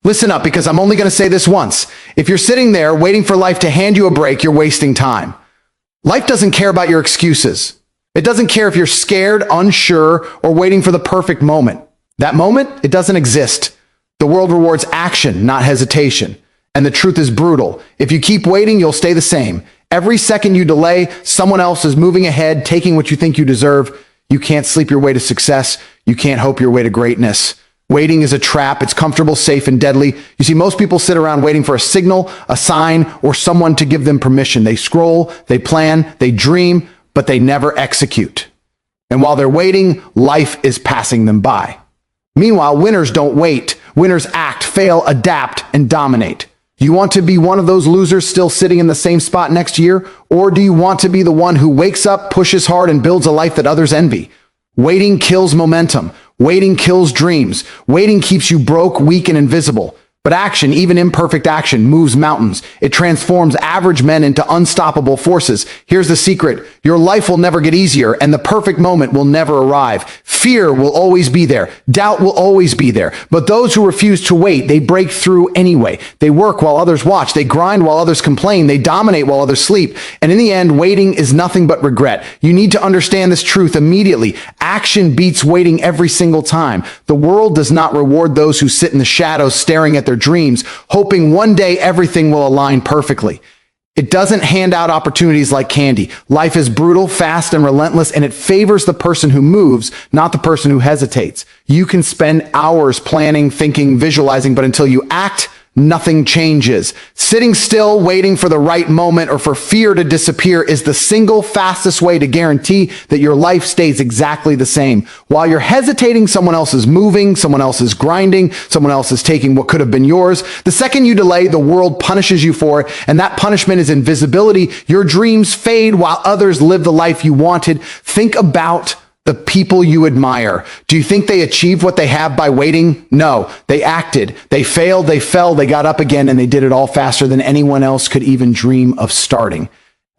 Listen up, because I'm only going to say this once. If you're sitting there waiting for life to hand you a break, you're wasting time. Life doesn't care about your excuses. It doesn't care if you're scared, unsure, or waiting for the perfect moment. That moment, it doesn't exist. The world rewards action, not hesitation. And the truth is brutal. If you keep waiting, you'll stay the same. Every second you delay, someone else is moving ahead, taking what you think you deserve. You can't sleep your way to success. You can't hope your way to greatness. Waiting is a trap. It's comfortable, safe, and deadly. You see, most people sit around waiting for a signal, a sign, or someone to give them permission. They scroll, they plan, they dream, but they never execute. And while they're waiting, life is passing them by. Meanwhile, winners don't wait. Winners act, fail, adapt, and dominate. Do you want to be one of those losers still sitting in the same spot next year? Or do you want to be the one who wakes up, pushes hard, and builds a life that others envy? Waiting kills momentum. Waiting kills dreams. Waiting keeps you broke, weak, and invisible. But action, even imperfect action, moves mountains. It transforms average men into unstoppable forces. Here's the secret. Your life will never get easier, and the perfect moment will never arrive. Fear will always be there. Doubt will always be there. But those who refuse to wait, they break through anyway. They work while others watch. They grind while others complain. They dominate while others sleep. And in the end, waiting is nothing but regret. You need to understand this truth immediately. Action beats waiting every single time. The world does not reward those who sit in the shadows staring at their dreams, hoping one day everything will align perfectly. It doesn't hand out opportunities like candy. Life is brutal, fast, and relentless, and it favors the person who moves, not the person who hesitates. You can spend hours planning, thinking, visualizing, but until you act, nothing changes. Sitting still, waiting for the right moment or for fear to disappear is the single fastest way to guarantee that your life stays exactly the same. While you're hesitating, someone else is moving, someone else is grinding, someone else is taking what could have been yours. The second you delay, the world punishes you for it, and that punishment is invisibility. Your dreams fade while others live the life you wanted. Think about the people you admire. Do you think they achieved what they have by waiting? No, they acted. They failed, they fell, they got up again, and they did it all faster than anyone else could even dream of starting.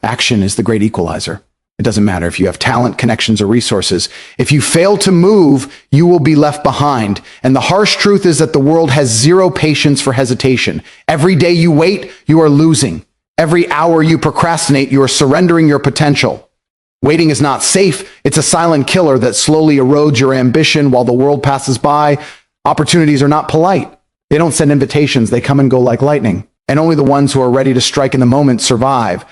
Action is the great equalizer. It doesn't matter if you have talent, connections, or resources. If you fail to move, you will be left behind. And the harsh truth is that the world has zero patience for hesitation. Every day you wait, you are losing. Every hour you procrastinate, you are surrendering your potential. Waiting is not safe. It's a silent killer that slowly erodes your ambition while the world passes by. Opportunities are not polite. They don't send invitations. They come and go like lightning. And only the ones who are ready to strike in the moment survive.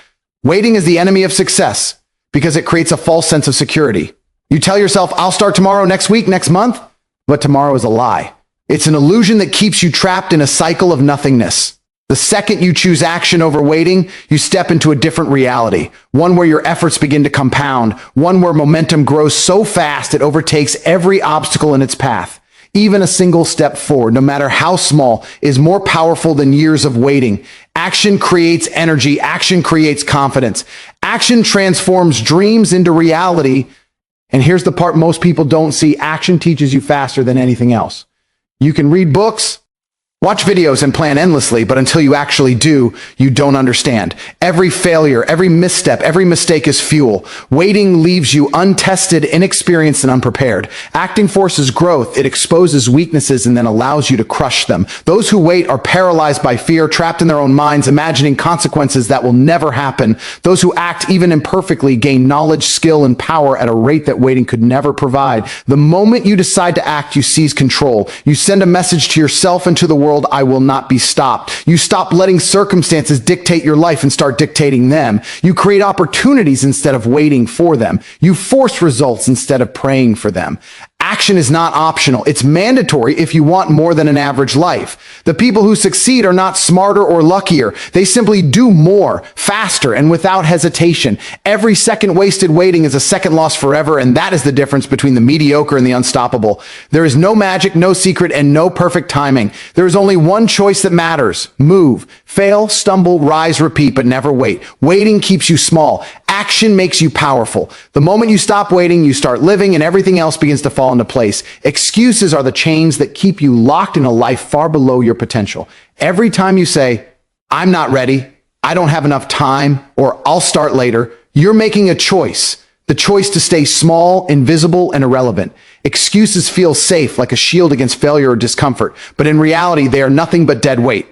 Waiting is the enemy of success because it creates a false sense of security. You tell yourself, I'll start tomorrow, next week, next month, but tomorrow is a lie. It's an illusion that keeps you trapped in a cycle of nothingness. The second you choose action over waiting, you step into a different reality, one where your efforts begin to compound, one where momentum grows so fast it overtakes every obstacle in its path. Even a single step forward, no matter how small, is more powerful than years of waiting. Action creates energy. Action creates confidence. Action transforms dreams into reality. And here's the part most people don't see. Action teaches you faster than anything else. You can read books, watch videos, and plan endlessly, but until you actually do, you don't understand. Every failure, every misstep, every mistake is fuel. Waiting leaves you untested, inexperienced, and unprepared. Acting forces growth. It exposes weaknesses and then allows you to crush them. Those who wait are paralyzed by fear, trapped in their own minds, imagining consequences that will never happen. Those who act, even imperfectly, gain knowledge, skill, and power at a rate that waiting could never provide. The moment you decide to act, you seize control. You send a message to yourself and to the world: I will not be stopped. You stop letting circumstances dictate your life and start dictating them. You create opportunities instead of waiting for them. You force results instead of praying for them. Action is not optional. It's mandatory if you want more than an average life. The people who succeed are not smarter or luckier. They simply do more, faster, and without hesitation. Every second wasted waiting is a second lost forever, and that is the difference between the mediocre and the unstoppable. There is no magic, no secret, and no perfect timing. There is only one choice that matters: move. Fail, stumble, rise, repeat, but never wait. Waiting keeps you small. Action makes you powerful. The moment you stop waiting, you start living, and everything else begins to fall into place. Excuses are the chains that keep you locked in a life far below your potential. Every time you say, I'm not ready, I don't have enough time, or I'll start later, you're making a choice. The choice to stay small, invisible, and irrelevant. Excuses feel safe, like a shield against failure or discomfort, but in reality, they are nothing but dead weight.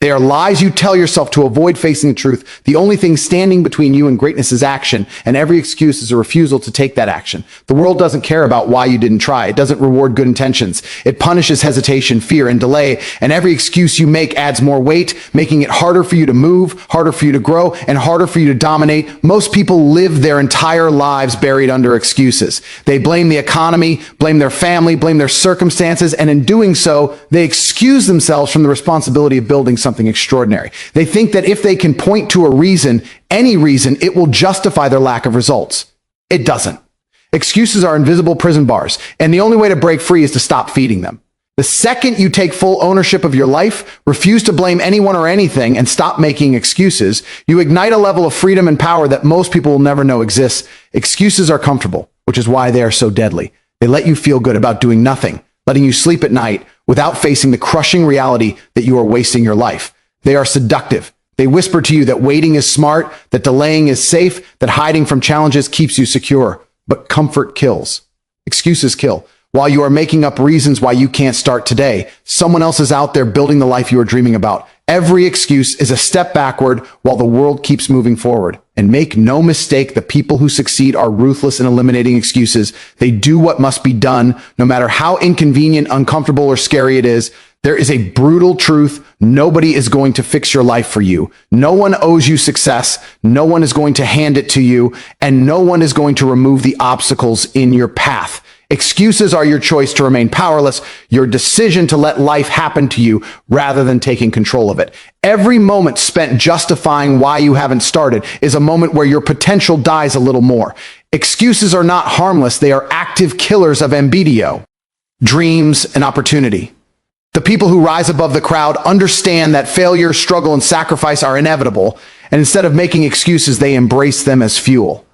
They are lies you tell yourself to avoid facing the truth. The only thing standing between you and greatness is action, and every excuse is a refusal to take that action. The world doesn't care about why you didn't try. It doesn't reward good intentions. It punishes hesitation, fear, and delay, and every excuse you make adds more weight, making it harder for you to move, harder for you to grow, and harder for you to dominate. Most people live their entire lives buried under excuses. They blame the economy, blame their family, blame their circumstances, and in doing so, they excuse themselves from the responsibility of building something extraordinary. They think that if they can point to a reason, any reason, it will justify their lack of results. It doesn't. Excuses are invisible prison bars, and the only way to break free is to stop feeding them. The second you take full ownership of your life, refuse to blame anyone or anything, and stop making excuses, you ignite a level of freedom and power that most people will never know exists. Excuses are comfortable, which is why they are so deadly. They let you feel good about doing nothing, letting you sleep at night without facing the crushing reality that you are wasting your life. They are seductive. They whisper to you that waiting is smart, that delaying is safe, that hiding from challenges keeps you secure. But comfort kills. Excuses kill. While you are making up reasons why you can't start today, someone else is out there building the life you are dreaming about. Every excuse is a step backward while the world keeps moving forward. And make no mistake, the people who succeed are ruthless in eliminating excuses. They do what must be done, no matter how inconvenient, uncomfortable, or scary it is. There is a brutal truth. Nobody is going to fix your life for you. No one owes you success. No one is going to hand it to you. And no one is going to remove the obstacles in your path. Excuses are your choice to remain powerless, your decision to let life happen to you rather than taking control of it. Every moment spent justifying why you haven't started is a moment where your potential dies a little more. Excuses are not harmless. They are active killers of ambition, dreams, and opportunity. The people who rise above the crowd understand that failure, struggle, and sacrifice are inevitable, and instead of making excuses, they embrace them as fuel.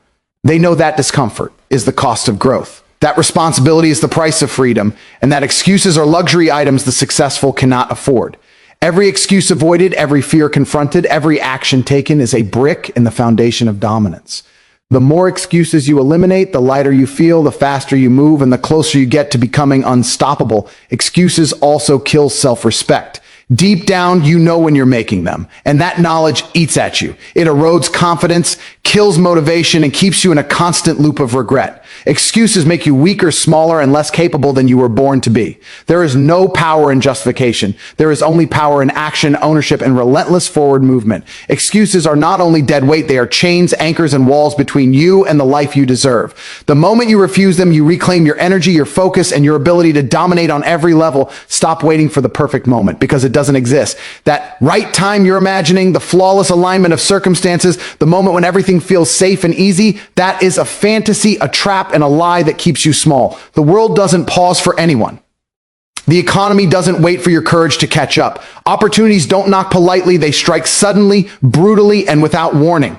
They know that discomfort is the cost of growth. That responsibility is the price of freedom, and that excuses are luxury items the successful cannot afford. Every excuse avoided, every fear confronted, every action taken is a brick in the foundation of dominance. The more excuses you eliminate, the lighter you feel, the faster you move, and the closer you get to becoming unstoppable. Excuses also kill self-respect. Deep down, you know when you're making them, and that knowledge eats at you. It erodes confidence, kills motivation, and keeps you in a constant loop of regret. Excuses make you weaker, smaller, and less capable than you were born to be. There is no power in justification. There is only power in action, ownership, and relentless forward movement. Excuses are not only dead weight, they are chains, anchors, and walls between you and the life you deserve. The moment you refuse them, you reclaim your energy, your focus, and your ability to dominate on every level. Stop waiting for the perfect moment, because it doesn't exist. That right time you're imagining, the flawless alignment of circumstances, the moment when everything feels safe and easy, that is a fantasy, a trap, and a lie that keeps you small. The world doesn't pause for anyone. The economy doesn't wait for your courage to catch up. Opportunities don't knock politely. They strike suddenly, brutally, and without warning.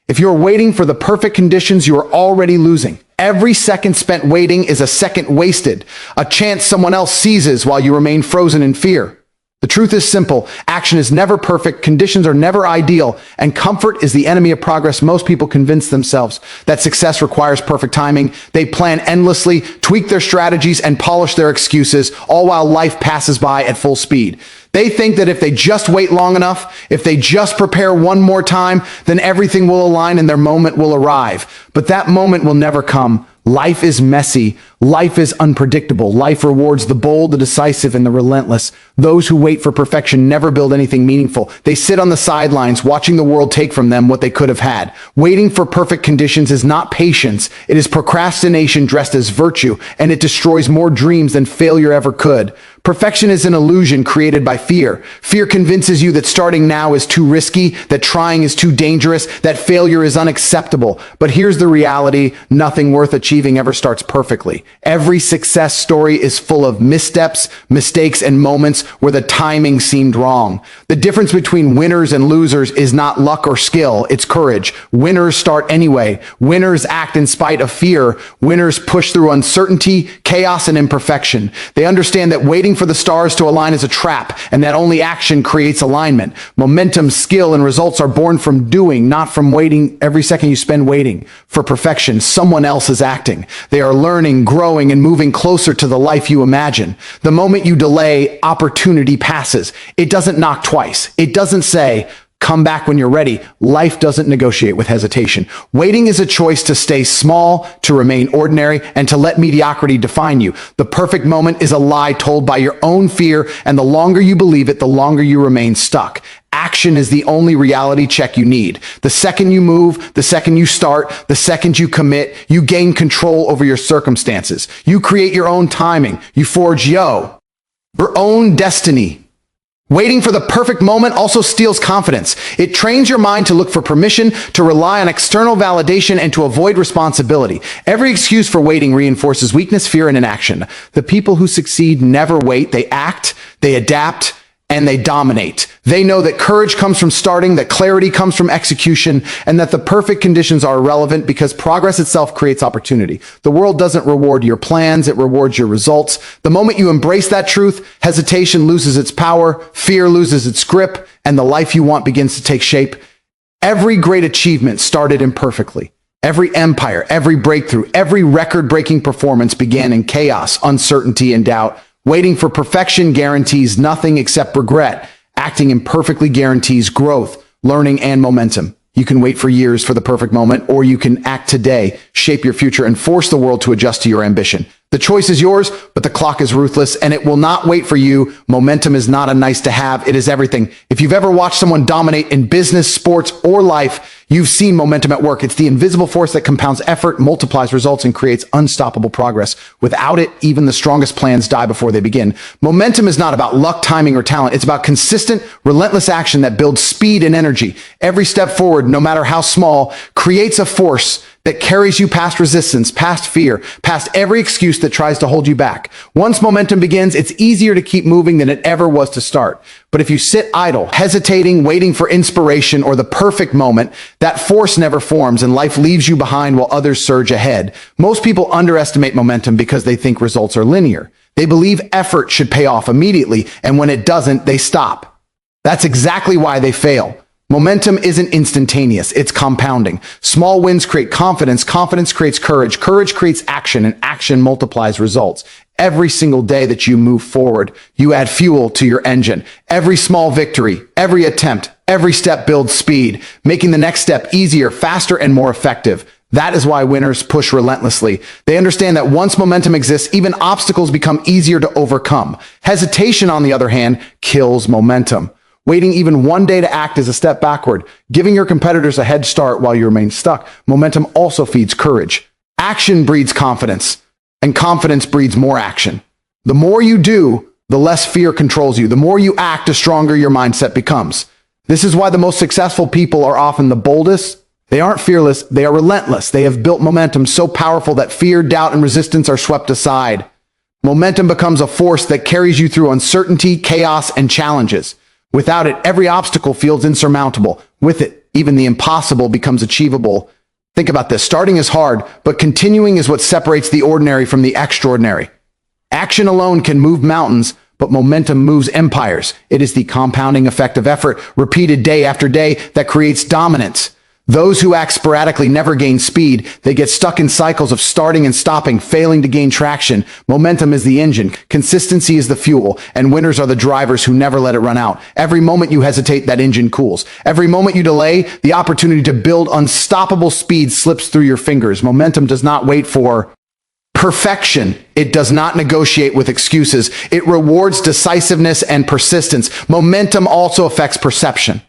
If you're waiting for the perfect conditions, you are already losing. Every second spent waiting is a second wasted, a chance someone else seizes while you remain frozen in fear. The truth is simple. Action is never perfect. Conditions are never ideal. And comfort is the enemy of progress. Most people convince themselves that success requires perfect timing. They plan endlessly, tweak their strategies, and polish their excuses, all while life passes by at full speed. They think that if they just wait long enough, if they just prepare one more time, then everything will align and their moment will arrive. But that moment will never come. Life is messy. Life is unpredictable. Life rewards the bold, the decisive, and the relentless. Those who wait for perfection never build anything meaningful. They sit on the sidelines, watching the world take from them what they could have had. Waiting for perfect conditions is not patience. It is procrastination dressed as virtue, and it destroys more dreams than failure ever could. Perfection is an illusion created by fear. Fear convinces you that starting now is too risky, that trying is too dangerous, that failure is unacceptable. But here's the reality: nothing worth achieving ever starts perfectly. Every success story is full of missteps, mistakes, and moments where the timing seemed wrong. The difference between winners and losers is not luck or skill, it's courage. Winners start anyway. Winners act in spite of fear. Winners push through uncertainty, chaos, and imperfection. They understand that waiting waiting for the stars to align is a trap, and that only action creates alignment. Momentum, skill, and results are born from doing, not from waiting. Every second you spend waiting for perfection, someone else is acting. They are learning, growing, and moving closer to the life you imagine. The moment you delay, opportunity passes. It doesn't knock twice. It doesn't say, come back when you're ready. Life doesn't negotiate with hesitation. Waiting is a choice to stay small, to remain ordinary, and to let mediocrity define you. The perfect moment is a lie told by your own fear, and the longer you believe it, the longer you remain stuck. Action is the only reality check you need. The second you move, the second you start, the second you commit, you gain control over your circumstances. You create your own timing. You forge your own destiny. Waiting for the perfect moment also steals confidence. It trains your mind to look for permission, to rely on external validation, and to avoid responsibility. Every excuse for waiting reinforces weakness, fear, and inaction. The people who succeed never wait. They act, they adapt, and they dominate. They know that courage comes from starting, that clarity comes from execution, and that the perfect conditions are irrelevant because progress itself creates opportunity. The world doesn't reward your plans, it rewards your results. The moment you embrace that truth, hesitation loses its power, fear loses its grip, and the life you want begins to take shape. Every great achievement started imperfectly. Every empire, every breakthrough, every record-breaking performance began in chaos, uncertainty, and doubt. Waiting for perfection guarantees nothing except regret. Acting imperfectly guarantees growth, learning, and momentum. You can wait for years for the perfect moment, or you can act today, shape your future, and force the world to adjust to your ambition. The choice is yours, but the clock is ruthless, and it will not wait for you. Momentum is not a nice to have, it is everything. If you've ever watched someone dominate in business, sports, or life, you've seen momentum at work. It's the invisible force that compounds effort, multiplies results, and creates unstoppable progress. Without it, even the strongest plans die before they begin. Momentum is not about luck, timing, or talent. It's about consistent, relentless action that builds speed and energy. Every step forward, no matter how small, creates a force that carries you past resistance, past fear, past every excuse that tries to hold you back. Once momentum begins, it's easier to keep moving than it ever was to start. But if you sit idle, hesitating, waiting for inspiration or the perfect moment, that force never forms and life leaves you behind while others surge ahead. Most people underestimate momentum because they think results are linear. They believe effort should pay off immediately, and when it doesn't, they stop. That's exactly why they fail. Momentum isn't instantaneous, it's compounding. Small wins create confidence, confidence creates courage, courage creates action, and action multiplies results. Every single day that you move forward, you add fuel to your engine. Every small victory, every attempt, every step builds speed, making the next step easier, faster, and more effective. That is why winners push relentlessly. They understand that once momentum exists, even obstacles become easier to overcome. Hesitation, on the other hand, kills momentum. Waiting even one day to act is a step backward, giving your competitors a head start while you remain stuck. Momentum also feeds courage. Action breeds confidence, and confidence breeds more action. The more you do, the less fear controls you. The more you act, the stronger your mindset becomes. This is why the most successful people are often the boldest. They aren't fearless, they are relentless. They have built momentum so powerful that fear, doubt, and resistance are swept aside. Momentum becomes a force that carries you through uncertainty, chaos, and challenges. Without it, every obstacle feels insurmountable. With it, even the impossible becomes achievable. Think about this. Starting is hard, but continuing is what separates the ordinary from the extraordinary. Action alone can move mountains, but momentum moves empires. It is the compounding effect of effort, repeated day after day, that creates dominance. Those who act sporadically never gain speed. They get stuck in cycles of starting and stopping, failing to gain traction. Momentum is the engine, consistency is the fuel, and winners are the drivers who never let it run out. Every moment you hesitate, that engine cools. Every moment you delay, the opportunity to build unstoppable speed slips through your fingers. Momentum does not wait for perfection. It does not negotiate with excuses. It rewards decisiveness and persistence. Momentum also affects perception.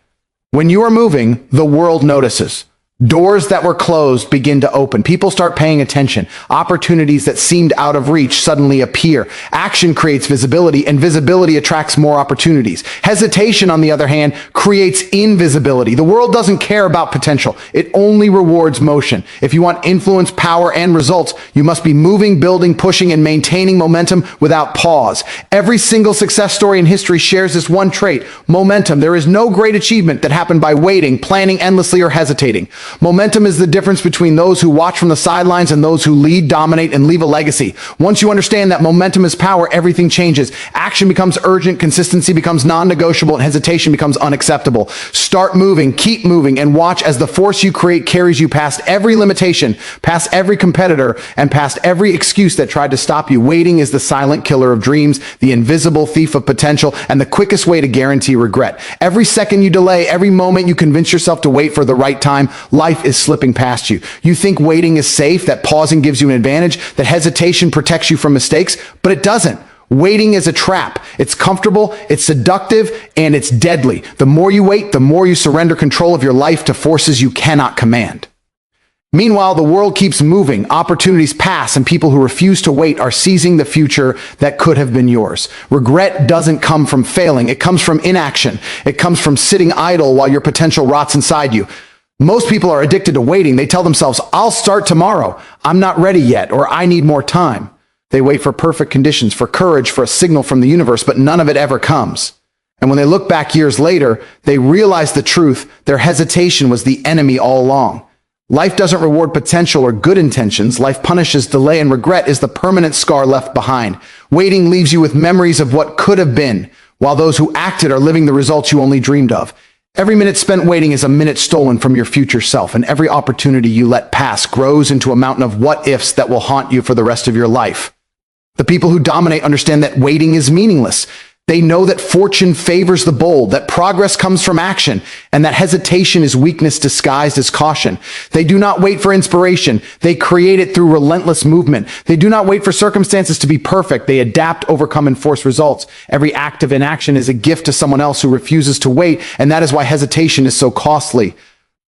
When you are moving, the world notices. Doors that were closed begin to open. People start paying attention. Opportunities that seemed out of reach suddenly appear. Action creates visibility, and visibility attracts more opportunities. Hesitation, on the other hand, creates invisibility. The world doesn't care about potential. It only rewards motion. If you want influence, power, and results, you must be moving, building, pushing, and maintaining momentum without pause. Every single success story in history shares this one trait: momentum. There is no great achievement that happened by waiting, planning endlessly, or hesitating. Momentum is the difference between those who watch from the sidelines and those who lead, dominate, and leave a legacy. Once you understand that momentum is power, everything changes. Action becomes urgent, consistency becomes non-negotiable, and hesitation becomes unacceptable. Start moving, keep moving, and watch as the force you create carries you past every limitation, past every competitor, and past every excuse that tried to stop you. Waiting is the silent killer of dreams, the invisible thief of potential, and the quickest way to guarantee regret. Every second you delay, every moment you convince yourself to wait for the right time, life is slipping past you. You think waiting is safe, that pausing gives you an advantage, that hesitation protects you from mistakes, but it doesn't. Waiting is a trap. It's comfortable, it's seductive, and it's deadly. The more you wait, the more you surrender control of your life to forces you cannot command. Meanwhile, the world keeps moving, opportunities pass, and people who refuse to wait are seizing the future that could have been yours. Regret doesn't come from failing, it comes from inaction. It comes from sitting idle while your potential rots inside you. Most people are addicted to waiting. They tell themselves, I'll start tomorrow, I'm not ready yet, or I need more time. They wait for perfect conditions, for courage, for a signal from the universe, but none of it ever comes. And when they look back years later, they realize the truth. Their hesitation was the enemy all along. Life doesn't reward potential or good intentions. Life punishes delay, and regret is the permanent scar left behind. Waiting leaves you with memories of what could have been, while those who acted are living the results you only dreamed of. Every minute spent waiting is a minute stolen from your future self, and every opportunity you let pass grows into a mountain of what-ifs that will haunt you for the rest of your life. The people who dominate understand that waiting is meaningless. They know that fortune favors the bold, that progress comes from action, and that hesitation is weakness disguised as caution. They do not wait for inspiration. They create it through relentless movement. They do not wait for circumstances to be perfect. They adapt, overcome, and force results. Every act of inaction is a gift to someone else who refuses to wait, and that is why hesitation is so costly.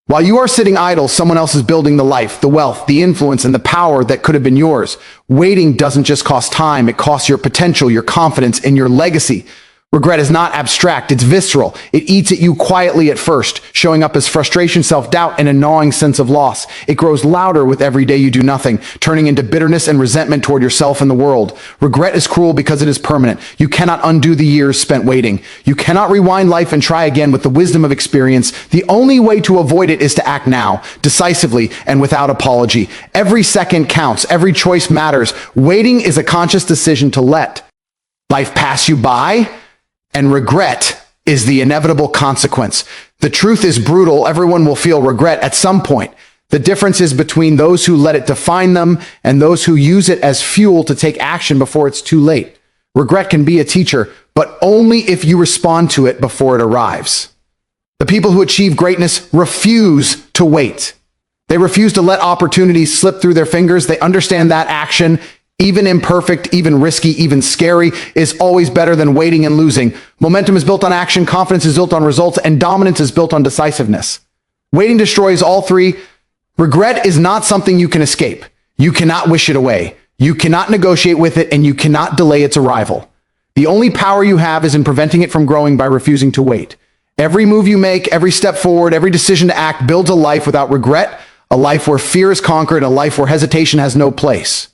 While you are sitting idle, someone else is building the life, the wealth, the influence, and the power that could have been yours. Waiting doesn't just cost time, it costs your potential, your confidence, and your legacy. Regret is not abstract, it's visceral. It eats at you quietly at first, showing up as frustration, self-doubt, and a gnawing sense of loss. It grows louder with every day you do nothing, turning into bitterness and resentment toward yourself and the world. Regret is cruel because it is permanent. You cannot undo the years spent waiting. You cannot rewind life and try again with the wisdom of experience. The only way to avoid it is to act now, decisively, and without apology. Every second counts. Every choice matters. Waiting is a conscious decision to let life pass you by, and regret is the inevitable consequence. The truth is brutal. Everyone will feel regret at some point. The difference is between those who let it define them and those who use it as fuel to take action before it's too late. Regret can be a teacher, but only if you respond to it before it arrives. The people who achieve greatness refuse to wait. They refuse to let opportunities slip through their fingers. They understand that action, even imperfect, even risky, even scary, is always better than waiting and losing. Momentum is built on action, confidence is built on results, and dominance is built on decisiveness. Waiting destroys all three. Regret is not something you can escape. You cannot wish it away. You cannot negotiate with it, and you cannot delay its arrival. The only power you have is in preventing it from growing by refusing to wait. Every move you make, every step forward, every decision to act builds a life without regret, a life where fear is conquered, a life where hesitation has no place.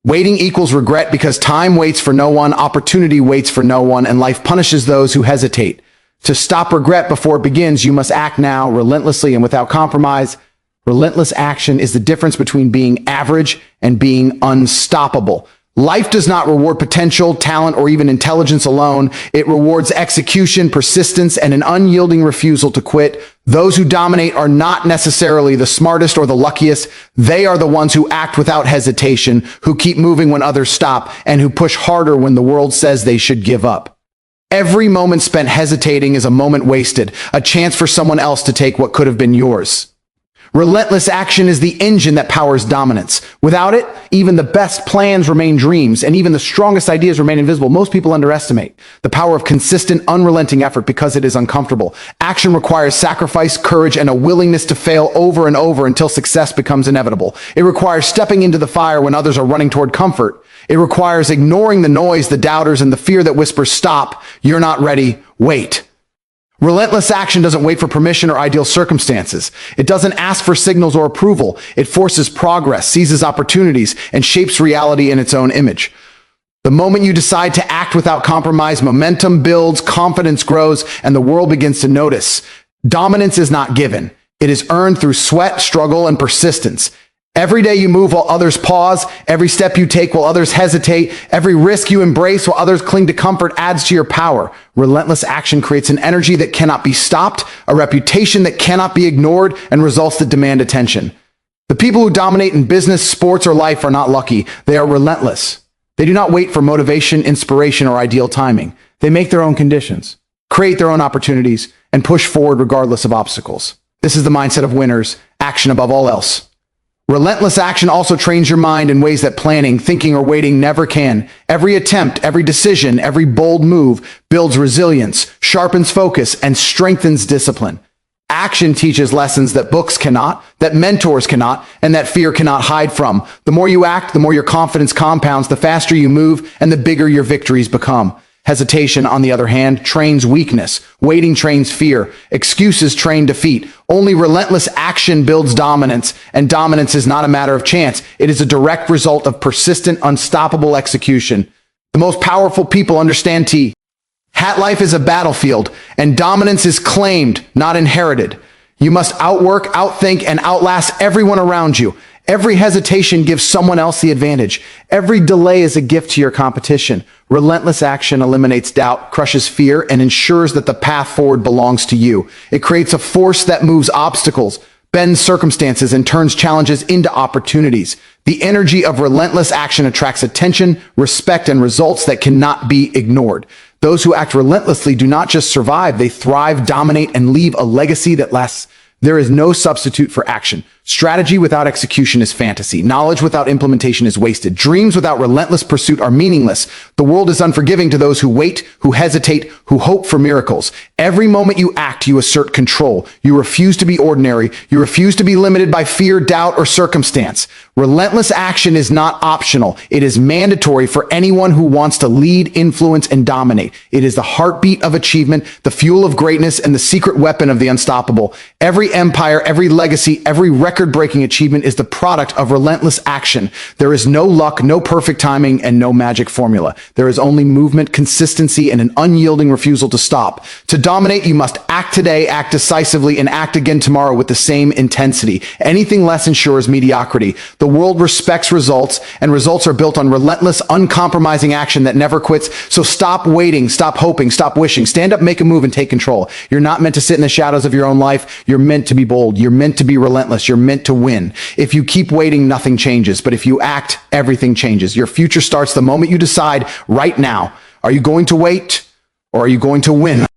Waiting equals regret because time waits for no one, opportunity waits for no one, and life punishes those who hesitate. To stop regret before it begins, you must act now, relentlessly and without compromise. Relentless action is the difference between being average and being unstoppable. Life does not reward potential, talent, or even intelligence alone. It rewards execution, persistence, and an unyielding refusal to quit. Those who dominate are not necessarily the smartest or the luckiest. They are the ones who act without hesitation, who keep moving when others stop, and who push harder when the world says they should give up. Every moment spent hesitating is a moment wasted, a chance for someone else to take what could have been yours. Relentless action is the engine that powers dominance. Without it, even the best plans remain dreams, and even the strongest ideas remain invisible. Most people underestimate the power of consistent, unrelenting effort because it is uncomfortable. Action requires sacrifice, courage, and a willingness to fail over and over until success becomes inevitable. It requires stepping into the fire when others are running toward comfort. It requires ignoring the noise, the doubters, and the fear that whispers, "Stop, you're not ready, wait." Relentless action doesn't wait for permission or ideal circumstances. It doesn't ask for signals or approval. It forces progress, seizes opportunities, and shapes reality in its own image. The moment you decide to act without compromise, momentum builds, confidence grows, and the world begins to notice. Dominance is not given. It is earned through sweat, struggle, and persistence. Every day you move while others pause, every step you take while others hesitate, every risk you embrace while others cling to comfort adds to your power. Relentless action creates an energy that cannot be stopped, a reputation that cannot be ignored, and results that demand attention. The people who dominate in business, sports, or life are not lucky. They are relentless. They do not wait for motivation, inspiration, or ideal timing. They make their own conditions, create their own opportunities, and push forward regardless of obstacles. This is the mindset of winners, action above all else. Relentless action also trains your mind in ways that planning, thinking, or waiting never can. Every attempt, every decision, every bold move builds resilience, sharpens focus, and strengthens discipline. Action teaches lessons that books cannot, that mentors cannot, and that fear cannot hide from. The more you act, the more your confidence compounds, the faster you move, and the bigger your victories become. Hesitation, on the other hand, trains weakness. Waiting trains fear. Excuses train defeat. Only relentless action builds dominance, and dominance is not a matter of chance. It is a direct result of persistent, unstoppable execution. The most powerful people understand T. Hat life is a battlefield, and dominance is claimed, not inherited. You must outwork, outthink, and outlast everyone around you. Every hesitation gives someone else the advantage. Every delay is a gift to your competition. Relentless action eliminates doubt, crushes fear, and ensures that the path forward belongs to you. It creates a force that moves obstacles, bends circumstances, and turns challenges into opportunities. The energy of relentless action attracts attention, respect, and results that cannot be ignored. Those who act relentlessly do not just survive, they thrive, dominate, and leave a legacy that lasts. There is no substitute for action. Strategy without execution is fantasy. Knowledge without implementation is wasted. Dreams without relentless pursuit are meaningless. The world is unforgiving to those who wait, who hesitate, who hope for miracles. Every moment you act, you assert control. You refuse to be ordinary. You refuse to be limited by fear, doubt, or circumstance. Relentless action is not optional. It is mandatory for anyone who wants to lead, influence, and dominate. It is the heartbeat of achievement, the fuel of greatness, and the secret weapon of the unstoppable. Every empire, every legacy, every record-breaking achievement is the product of relentless action. There is no luck, no perfect timing, and no magic formula. There is only movement, consistency, and an unyielding refusal to stop. To dominate, you must act today, act decisively, and act again tomorrow with the same intensity. Anything less ensures mediocrity. The world respects results, and results are built on relentless, uncompromising action that never quits. So stop waiting, stop hoping, stop wishing. Stand up, make a move, and take control. You're not meant to sit in the shadows of your own life. You're meant to be bold. You're meant to be relentless. You're meant to win. If you keep waiting, nothing changes. But if you act, everything changes. Your future starts the moment you decide right now. Are you going to wait, or are you going to win?